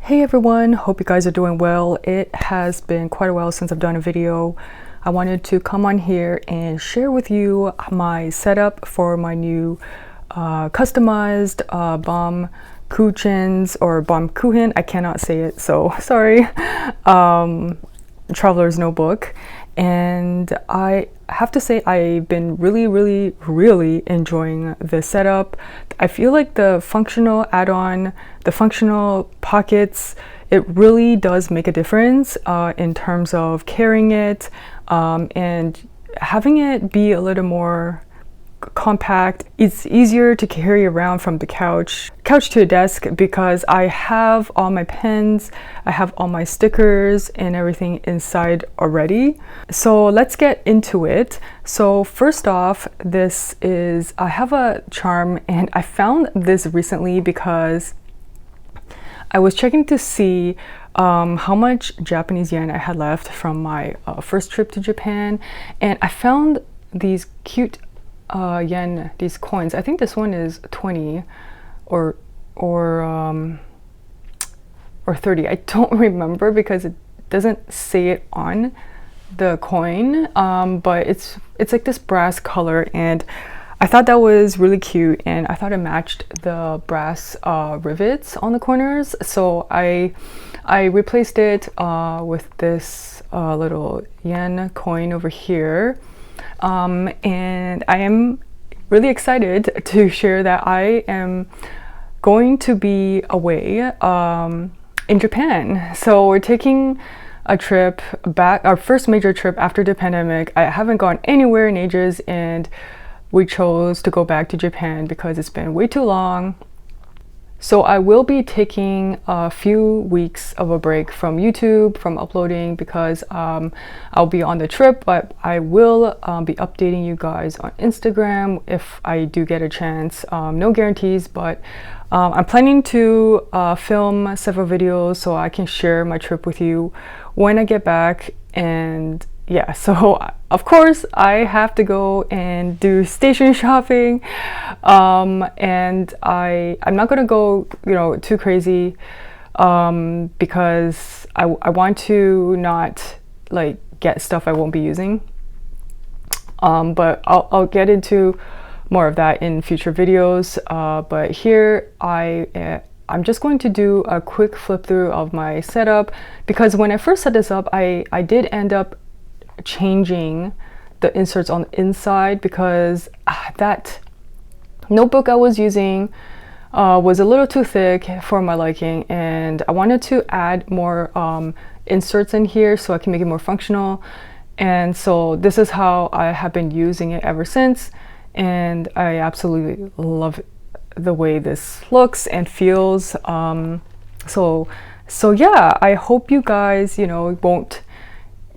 Hey everyone, hope you guys are doing well. It has been quite a while since I've done a video. I wanted to come on here and share with you my setup for my new customized bomb kuchens or bomb kuchen. I cannot say it, so sorry. Traveler's Notebook. And I have to say I've been really enjoying the setup. I feel like the functional add-on, the functional pockets, it really does make a difference in terms of carrying it and having it be a little more compact. It's easier to carry around from the couch to the desk because I have all my pens, I have all my stickers and everything inside already. So let's get into it. So first off, I have a charm, and I found this recently because I was checking to see how much Japanese yen I had left from my first trip to Japan, and I found these cute yen, these coins. I think this one is 20 or 30. I don't remember because it doesn't say it on the coin, but it's like this brass color, and I thought that was really cute, and I thought it matched the brass rivets on the corners. So I replaced it with this little yen coin over here. And I am really excited to share that I am going to be away in Japan. So we're taking a trip back, our first major trip after the pandemic. I haven't gone anywhere in ages, and we chose to go back to Japan because it's been way too long. So I will be taking a few weeks of a break from YouTube, from uploading, because I'll be on the trip, but I will be updating you guys on Instagram if I do get a chance. No guarantees, but I'm planning to film several videos so I can share my trip with you when I get back. And yeah, so of course I have to go and do station shopping, and I'm not gonna go, too crazy, because I want to not like get stuff I won't be using, but I'll get into more of that in future videos. But here I'm just going to do a quick flip through of my setup, because when I first set this up, I did end up changing the inserts on the inside because that notebook I was using was a little too thick for my liking, and I wanted to add more inserts in here so I can make it more functional. And so this is how I have been using it ever since, and I absolutely love the way this looks and feels. So yeah, I hope you guys won't,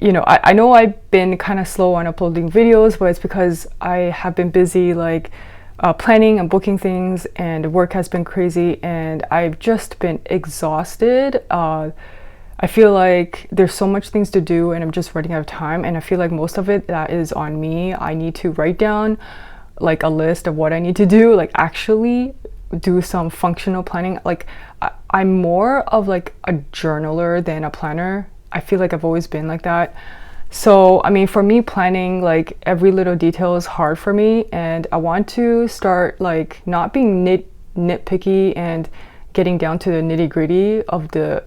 I know I've been kind of slow on uploading videos, but it's because I have been busy like planning and booking things, and work has been crazy, and I've just been exhausted. I feel like there's so much things to do and I'm just running out of time, and I feel like most of it that is on me. I need to write down like a list of what I need to do, like actually do some functional planning. Like I'm more of like a journaler than a planner. I feel like I've always been like that. So I mean, for me, planning like every little detail is hard for me, and I want to start like not being nitpicky and getting down to the nitty-gritty of the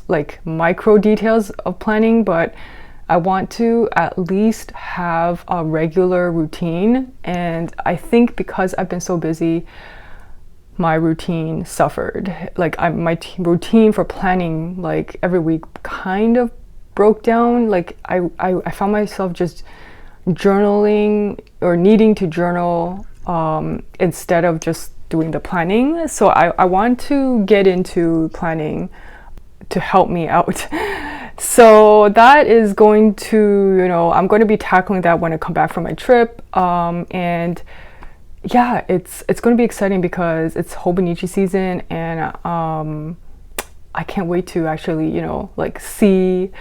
like micro details of planning, but I want to at least have a regular routine. And I think because I've been so busy, my routine suffered. Like my routine for planning like every week kind of broke down. Like I found myself just journaling or needing to journal instead of just doing the planning. So I want to get into planning to help me out. So that is going to, I'm going to be tackling that when I come back from my trip. And yeah, it's going to be exciting because it's Hobonichi season, and I can't wait to actually, like see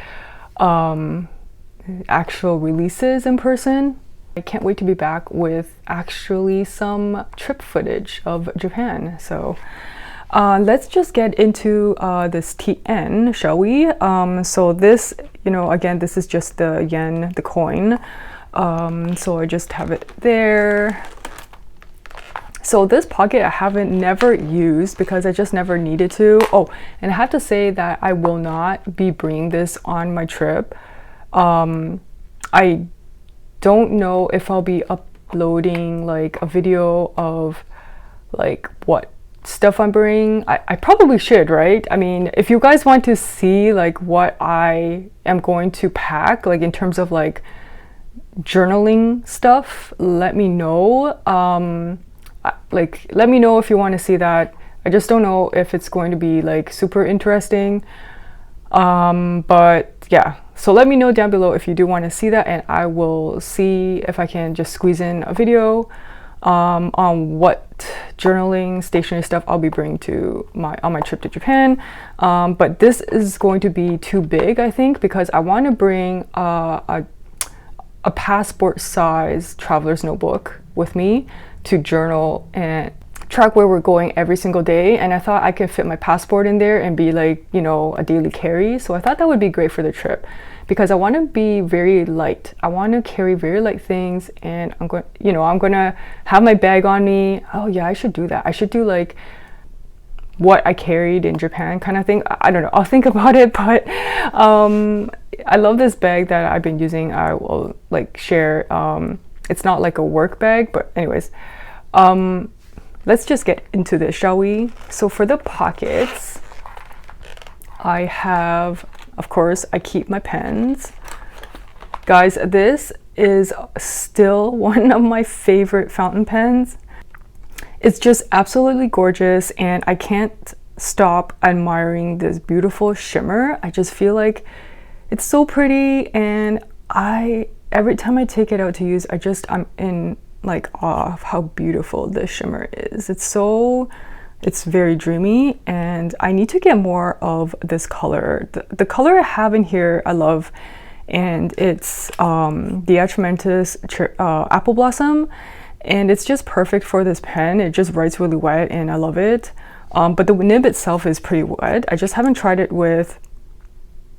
actual releases in person. I can't wait to be back with actually some trip footage of Japan. So Let's just get into this TN, shall we? So this, you know, again, this is just the yen, the coin. So I just have it there. So this pocket I haven't never used because I just never needed to. Oh, and I have to say that I will not be bringing this on my trip. I don't know if I'll be uploading like a video of like what stuff I'm bringing. I probably should, right? I mean, if you guys want to see like what I am going to pack, like in terms of like journaling stuff, let me know. Like let me know if you want to see that. I just don't know if it's going to be like super interesting. But yeah, so let me know down below if you do want to see that, and I will see if I can just squeeze in a video on what journaling stationery stuff I'll be bringing to on my trip to Japan. But this is going to be too big, I think, because I want to bring a passport size traveler's notebook with me to journal and track where we're going every single day. And I thought I could fit my passport in there and be like, you know, a daily carry. So I thought that would be great for the trip because I want to be very light. I want to carry very light things, and I'm going, you know, I'm gonna have my bag on me. Oh yeah, I should do that. I should do like what I carried in Japan kind of thing. I don't know, I'll think about it, but I love this bag that I've been using. I will like share. It's not like a work bag, but anyways, let's just get into this, shall we? So for the pockets, I have, of course, I keep my pens. Guys, this is still one of my favorite fountain pens. It's just absolutely gorgeous, and I can't stop admiring this beautiful shimmer. I just feel like it's so pretty, and every time I take it out to use, I'm in like awe of how beautiful this shimmer is. It's very dreamy, and I need to get more of this color. The color I have in here I love, and it's the Atramentus Apple Blossom, and it's just perfect for this pen. It just writes really wet and I love it, but the nib itself is pretty wet. I just haven't tried it with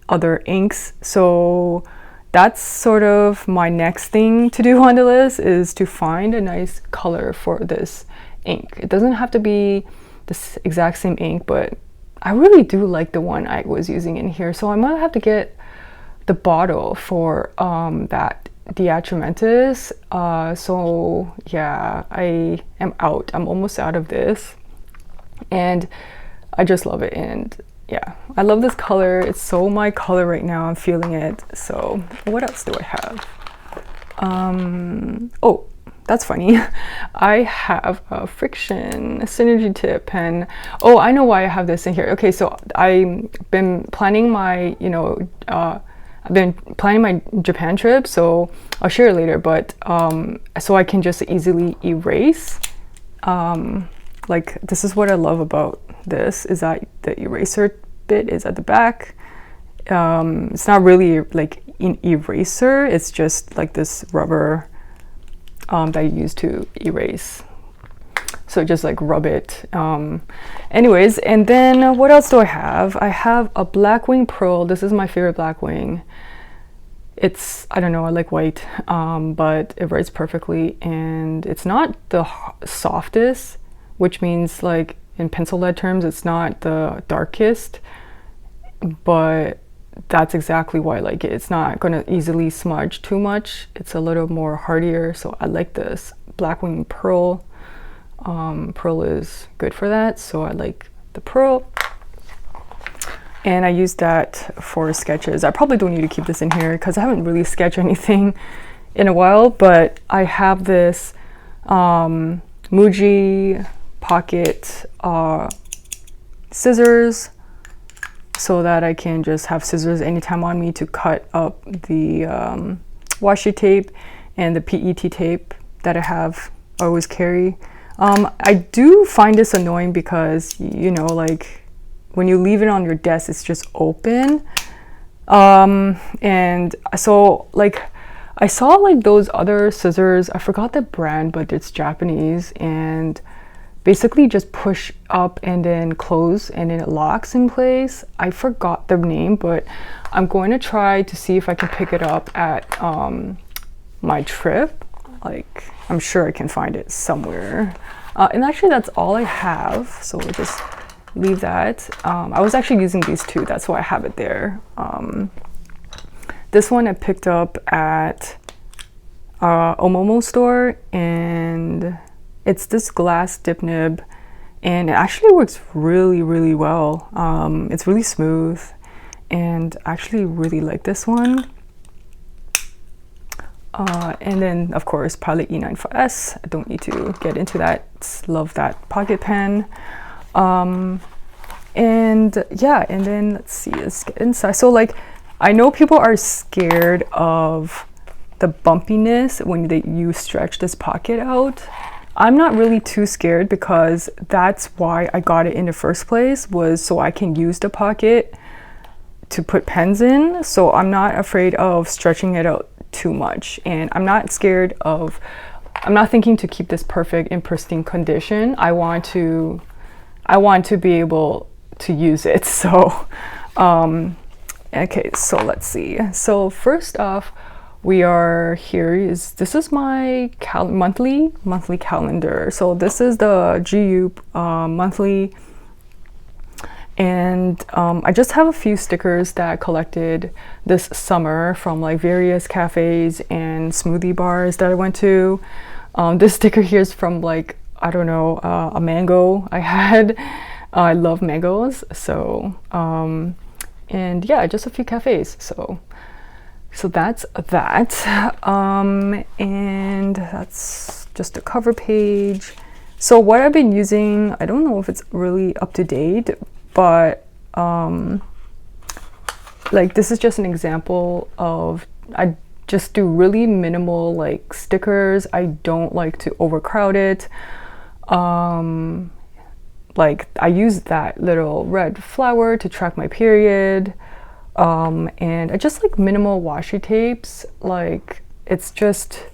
other inks, so that's sort of my next thing to do on the list, is to find a nice color for this ink. It doesn't have to be the exact same ink, but I really do like the one I was using in here, so I might have to get the bottle for the Atramentus. So yeah, I am out. I'm almost out of this, and I just love it. And yeah, I love this color. It's so my color right now. I'm feeling it. So what else do I have? Oh, that's funny. I have a Friction Synergy Tip pen. Oh, I know why I have this in here. Okay, so I've been planning my, I've been planning my Japan trip, so I'll share it later, but so I can just easily erase. Like, this is what I love about this, is that the eraser bit is at the back. It's not really like an eraser, it's just like this rubber that you use to erase. So just like rub it. Anyways, and then what else do I have? I have a Blackwing Pearl. This is my favorite Blackwing. It's, I don't know, I like white, but it writes perfectly, and it's not the softest, which means like in pencil lead terms, it's not the darkest, but that's exactly why I like it. It's not gonna easily smudge too much. It's a little more hardier, so I like this Blackwing Pearl. Pearl is good for that, so I like the Pearl. And I use that for sketches. I probably don't need to keep this in here because I haven't really sketched anything in a while, but I have this Muji pocket scissors, so that I can just have scissors anytime on me to cut up the washi tape and the PET tape that I always carry. I do find this annoying because, you know, like when you leave it on your desk, it's just open. And so like I saw like those other scissors, I forgot the brand, but it's Japanese, and basically just push up and then close and then it locks in place. I forgot the name, but I'm going to try to see if I can pick it up at my trip. Like, I'm sure I can find it somewhere. And actually that's all I have, so we'll just leave that. I was actually using these two, that's why I have it there. This one I picked up at Omomo store, and it's this glass dip nib, and it actually works really, really well. It's really smooth, and I actually really like this one. And then of course Pilot E95S. I don't need to get into that. Love that pocket pen. And yeah, and then let's see, let's get inside. So like, I know people are scared of the bumpiness when you stretch this pocket out. I'm not really too scared, because that's why I got it in the first place, was so I can use the pocket to put pens in. So I'm not afraid of stretching it out too much, and I'm not thinking to keep this perfect in pristine condition. I want to be able to use it. So okay, so let's see. So first off, we are here this is my monthly calendar. So this is the GU monthly, and I just have a few stickers that I collected this summer from like various cafes and smoothie bars that I went to. This sticker here is from like, I don't know, a mango I had. I love mangoes, so and yeah, just a few cafes. So that's that. And that's just a cover page. So what I've been using, I don't know if it's really up to date, but like this is just an example of, I just do really minimal like stickers. I don't like to overcrowd it. Like I use that little red flower to track my period. And I just like minimal washi tapes. Like it's just,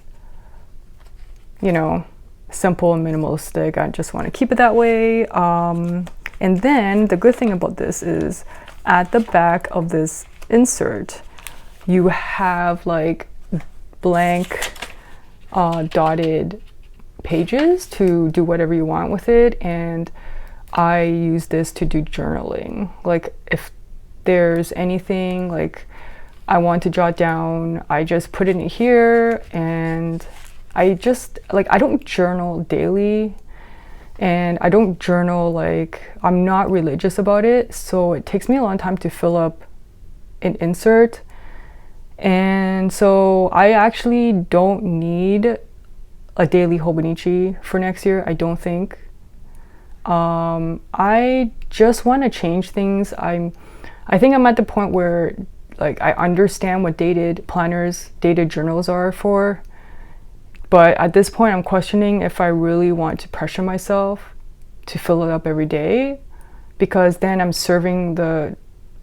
you know, simple and minimalistic. I just want to keep it that way. And then the good thing about this is at the back of this insert, you have like blank dotted pages to do whatever you want with it. And I use this to do journaling. Like if there's anything like I want to jot down, I just put it in here. And I just like, I don't journal daily, and I don't journal, like I'm not religious about it, so it takes me a long time to fill up an insert. And so I actually don't need a daily Hobonichi for next year, I don't think. I just want to change things. I think I'm at the point where like I understand what dated planners, dated journals are for, but at this point I'm questioning if I really want to pressure myself to fill it up every day, because then I'm serving the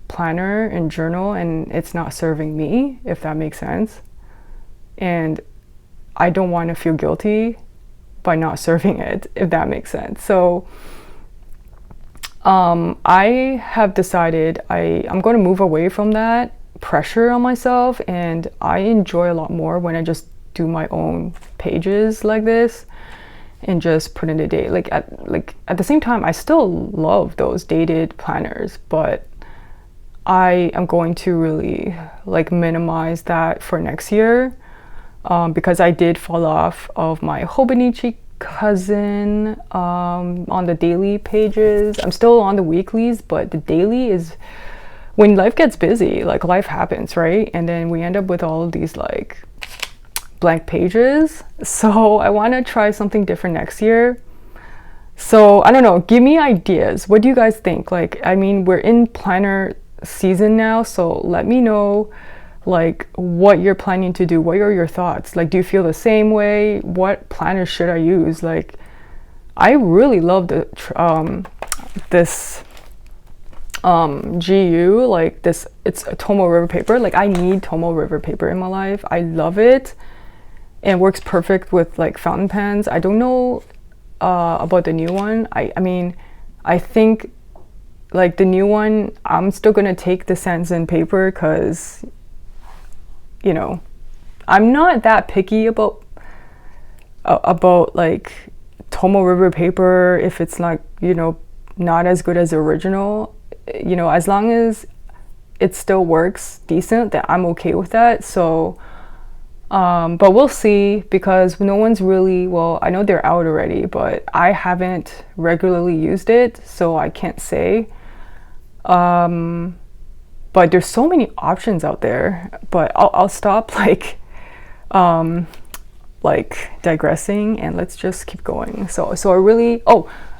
planner and journal and it's not serving me, if that makes sense. And I don't want to feel guilty by not serving it, if that makes sense. So I have decided I'm going to move away from that pressure on myself, and I enjoy a lot more when I just do my own pages like this and just put in a date. Like at the same time, I still love those dated planners, but I am going to really like minimize that for next year, because I did fall off of my Hobonichi cousin on the daily pages. I'm still on the weeklies, but the daily is when life gets busy, like life happens, right? And then we end up with all of these like blank pages. So I want to try something different next year. So I don't know, give me ideas. What do you guys think? Like, I mean, we're in planner season now, so let me know like what you're planning to do. What are your thoughts? Like, do you feel the same way? What planner should I use? Like, I really love the this GU, like this, it's a Tomo River paper. Like I need Tomo River paper in my life. I love it, and works perfect with like fountain pens. I don't know about the new one. I mean, I think like the new one, I'm still gonna take the Sanzen paper because, you know, I'm not that picky about like Tomoe River paper if it's like, you know, not as good as the original. You know, as long as it still works decent, then I'm okay with that. So but we'll see, because no one's really, well, I know they're out already, but I haven't regularly used it, so I can't say. But there's so many options out there. But I'll stop like digressing, and let's just keep going. So I really,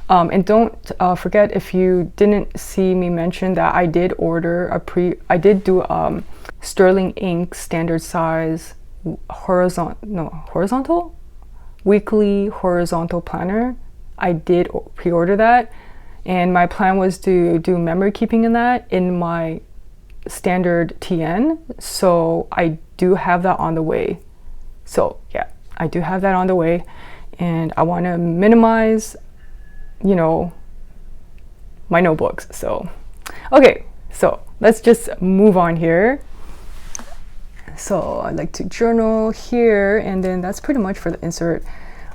and don't forget, if you didn't see me mention that, I did order I did do Sterling ink standard size horizontal weekly horizontal planner. I did pre-order that, and my plan was to do memory keeping in that in my standard TN. So I do have that on the way. So yeah, I do have that on the way, and I want to minimize, you know, my notebooks. So okay, so let's just move on here. So I like to journal here, and then that's pretty much for the insert.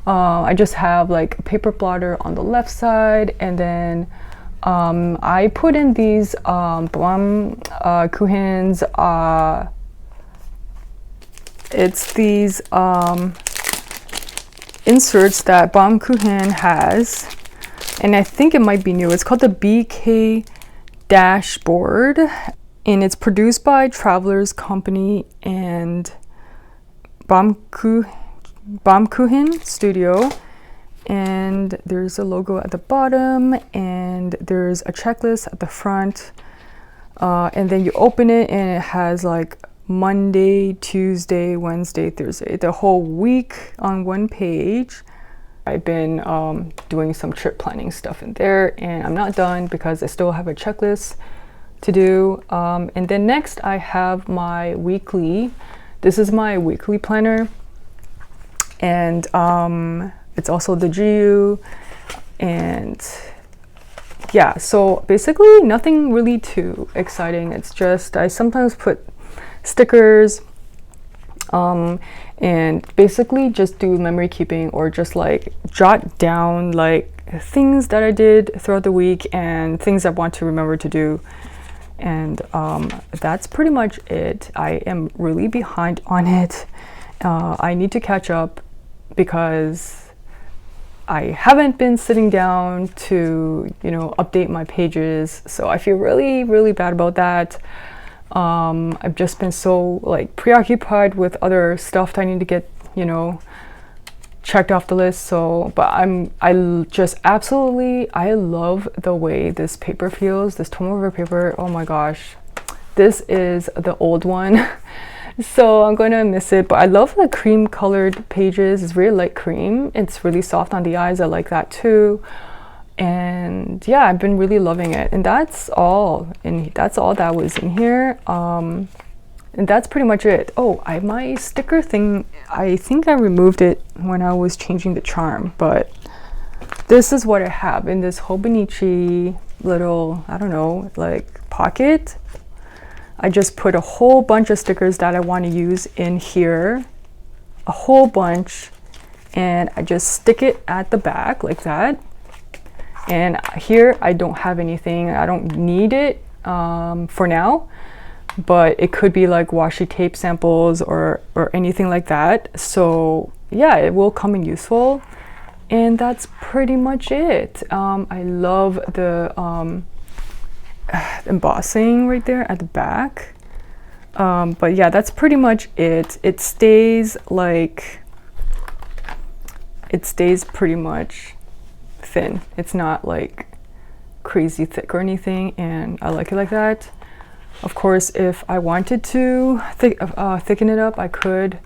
I just have like a paper plotter on the left side, and then I put in these Kuhin's, it's these inserts that Kuhin has, and I think it might be new. It's called the BK Dashboard, and it's produced by Travelers Company and Kuhin Studio. And there's a logo at the bottom, and there's a checklist at the front, and then you open it, and it has like Monday, Tuesday, Wednesday, Thursday, the whole week on one page. I've been doing some trip planning stuff in there, and I'm not done because I still have a checklist to do. And then next I have my weekly. This is my weekly planner, and it's also the GU, and yeah, so basically nothing really too exciting. It's just I sometimes put stickers and basically just do memory keeping, or just like jot down like things that I did throughout the week and things I want to remember to do. And that's pretty much it. I am really behind on it. I need to catch up because I haven't been sitting down to, you know, update my pages. So I feel really, really bad about that. I've just been so like preoccupied with other stuff that I need to get, you know, checked off the list. So, but I love the way this paper feels, this Tomoe River paper. Oh my gosh, this is the old one. So I'm going to miss it, but I love the cream colored pages. It's really light cream. It's really soft on the eyes. I like that too. And yeah, I've been really loving it. And that's all that was in here. And that's pretty much it. Oh, my sticker thing, I think I removed it when I was changing the charm, but this is what I have in this Hobonichi little, I don't know, like pocket. I just put a whole bunch of stickers that I want to use in here, a whole bunch, and I just stick it at the back like that. And here I don't have anything. I don't need it for now, but it could be like washi tape samples or anything like that. So yeah, it will come in useful. And that's pretty much it. I love the embossing right there at the back. But yeah, that's pretty much it. It stays pretty much thin. It's not like crazy thick or anything, and I like it like that. Of course, if I wanted to thicken it up, I could,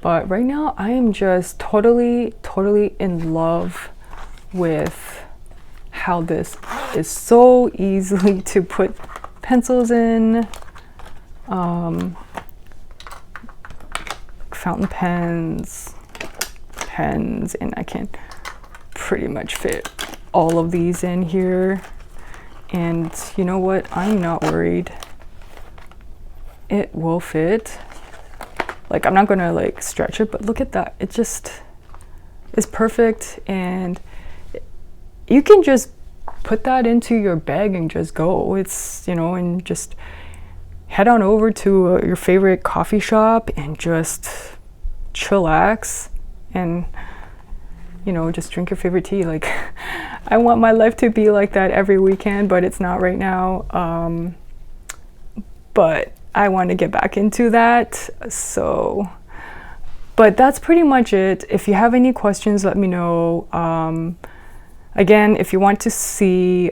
but right now I am just totally in love with how this is so easily to put pencils in, fountain pens, and I can pretty much fit all of these in here. And you know what? I'm not worried. It will fit. Like, I'm not gonna like stretch it, but look at that. It just is perfect. And you can just put that into your bag and just go. It's, you know, and just head on over to your favorite coffee shop and just chillax and, you know, just drink your favorite tea. Like, I want my life to be like that every weekend, but it's not right now. But I want to get back into that. So, but that's pretty much it. If you have any questions, let me know. Again, if you want to see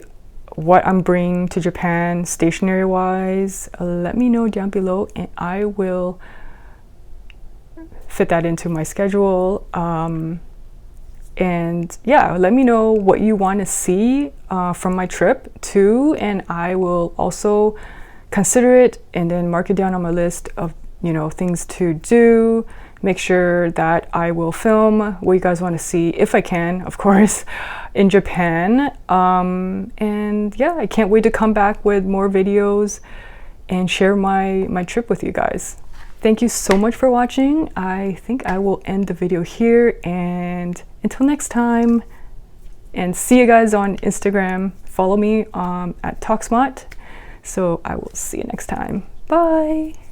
what I'm bringing to Japan stationery wise, let me know down below and I will fit that into my schedule. And yeah, let me know what you want to see from my trip too, and I will also consider it and then mark it down on my list of, you know, things to do. Make sure that I will film what you guys want to see, if I can, of course, in Japan. And yeah, I can't wait to come back with more videos and share my trip with you guys. Thank you so much for watching. I think I will end the video here, and until next time, and see you guys on Instagram. Follow me at TalkSmart. So I will see you next time. Bye.